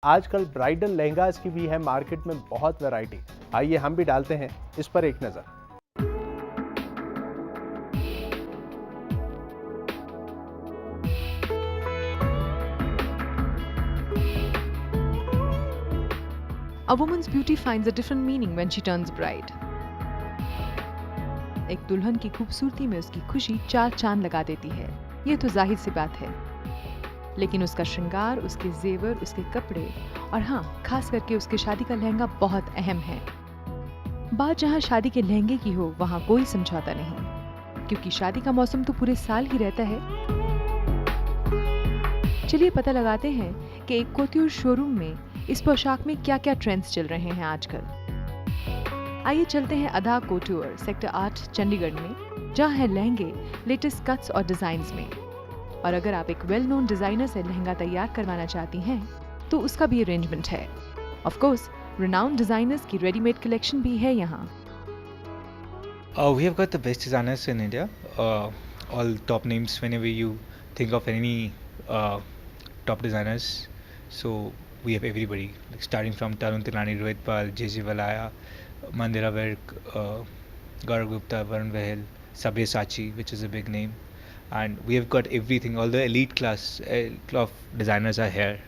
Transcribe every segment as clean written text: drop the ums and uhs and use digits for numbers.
आजकल ब्राइडल लहंगास की भी है मार्केट में बहुत वैरायटी। आइए हम भी डालते हैं इस पर एक नजर। A woman's beauty finds a different meaning when she turns bride. एक दुल्हन की खूबसूरती में उसकी खुशी चार चांद लगा देती है, ये तो जाहिर सी बात है। लेकिन उसका श्रृंगार, उसके जेवर, उसके कपड़े और हाँ, खास करके उसके शादी का लहंगा बहुत अहम है। बात जहाँ शादी के लहंगे की हो, वहाँ कोई समझौता नहीं, क्योंकि शादी का मौसम तो पूरे साल ही रहता है। चलिए पता लगाते हैं कि एक कोत्यूर शोरूम में इस पोशाक में क्या क्या ट्रेंड्स चल रहे हैं आजकल। आइए चलते हैं अदा कोट्यूर सेक्टर 8 चंडीगढ़ में, जहाँ है लहंगे लेटेस्ट कट्स और डिजाइन्स में। और अगर आप एक वेल नोन डिजाइनर से लहंगा तैयार करवाना चाहती हैं, तो उसका भी अरेंजमेंट है। ऑफ कोर्स रिनाउंड डिजाइनर्स की रेडीमेड कलेक्शन भी है यहाँ। We have got the best designers in India. All top names whenever you think of any top designers. So we have everybody, like starting from Tarun Tilani, Rohit Pal, JJ Valaya, Mandira Virk, Gaurav Gupta, Varun Vahel, Sabyasachi, which is a big name, and we have got everything. All the elite class of designers are here.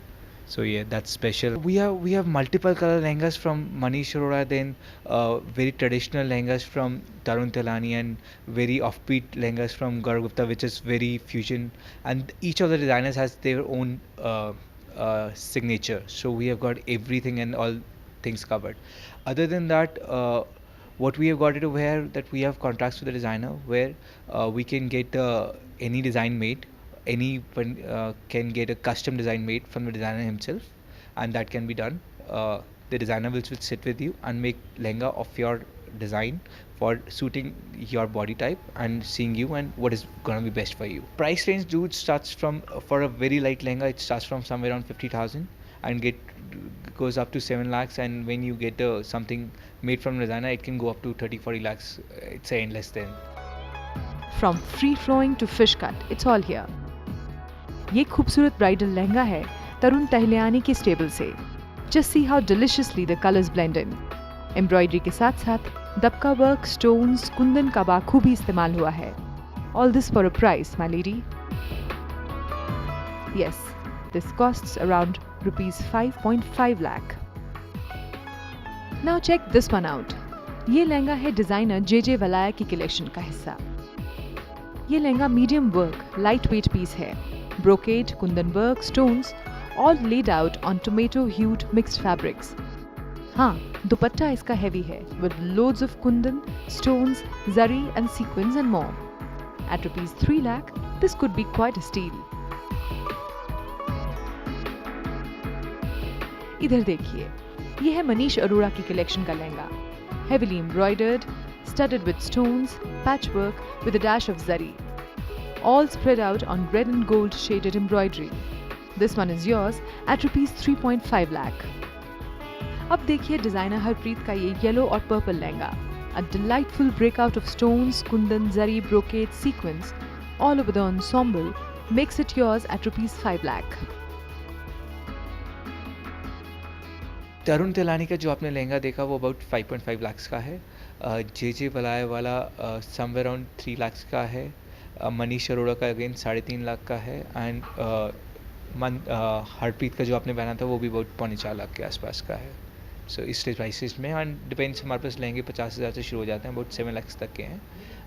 So yeah, that's special. We have multiple color lehengas from Manish Arora, then very traditional lehengas from Tarun Talani, and very offbeat lehengas from Gaurav Gupta, which is very fusion. And each of the designers has their own signature. So we have got everything and all things covered. Other than that, what we have got it over here, that we have contracts with the designer where we can get any design made. Anyone can get a custom design made from the designer himself, and that can be done. The designer will sit with you and make lehenga of your design for suiting your body type and seeing you and what is gonna be best for you. Price range, dude, starts from for a very light lehenga, it starts from somewhere around 50,000 and goes up to 7 lakhs, and when you get something made from designer, it can go up to 30-40 lakhs. It's endless then. From free flowing to fish cut, it's all here. ये खूबसूरत bridal lehenga है तरुण तहलियानी के stable से। Just see how deliciously the colors blend in. Embroidery के साथ साथ दबका work, stones, Kundan का बाखूबी इस्तेमाल हुआ है। All this for a price, my lady. Yes, this costs around rupees 5.5 lakh. Now check this one out. ये लहंगा है डिजाइनर JJ वलाया की कलेक्शन का हिस्सा। ये lehenga medium work, light weight piece है। Brocade, kundan work, stones, all laid out on tomato-hued mixed fabrics. हाँ, दुपट्टा इसका heavy है, with loads of kundan, stones, zari and sequins and more. At rupees 3 lakh, this could be quite a steal. इधर देखिए, ये है मनीष अरोड़ा की collection का lehenga, heavily embroidered, studded with stones, patchwork with a dash of zari. All spread out on red and gold shaded embroidery. This one is yours at rupees 3.5 lakh. अब देखिए designer Harpreet का ये येलो और purple lehenga. A delightful breakout of stones, kundan, zari, brocade, sequins all over the ensemble makes it yours at rupees 5 lakh. तरुण तिलानी का जो आपने लहंगा देखा वो अबाउट 5.5 लाख्स का है। JJ वलाया वाला समवेयर अराउंड 3 लाख्स का है। मनीष अरोड़ा का अगेन 3.5 लाख का है, एंड हरप्रीत का जो आपने पहना था वो भी बहुत 3.25 लाख के आसपास का है। सो इस प्राइसेस में, एंड डिपेंड्स, हमारे पास लहंगे 50,000 से शुरू हो जाते हैं, अबाउट 7 लाख तक के हैं।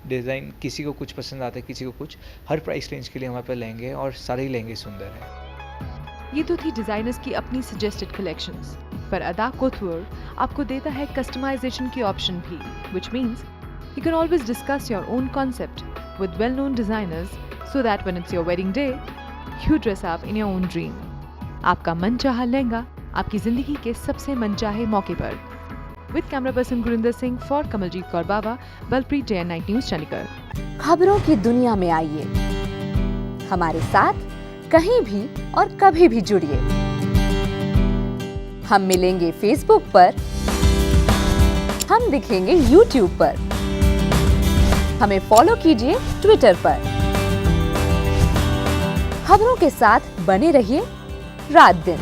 डिज़ाइन किसी को कुछ पसंद आता है, किसी को कुछ। हर प्राइस रेंज के लिए हमारे पास लहंगे हैं और सारे ही लहंगे सुंदर हैं। ये तो थी डिजाइनर्स की अपनी सजेस्टेड कलेक्शंस, पर अदा कोथुर आपको देता है कस्टमाइजेशन की ऑप्शन भी, which means you can always discuss your own concept with well-known designers so that when it's your wedding day, you dress up in your own dream. आपका मनचाहा लहंगा आपकी जिंदगी के सबसे मनचाहे मौके पर। With camera person Gurinder Singh for Kamaljeet Kaur Bawa, Balpreet Day and Night News Chandigarh. खबरों की दुनिया में आइए, हमारे साथ कहीं भी और कभी भी जुड़िए। हम मिलेंगे फेसबुक पर, हम दिखेंगे यूट्यूब पर, हमें फॉलो कीजिए ट्विटर पर। खबरों के साथ बने रहिए रात दिन।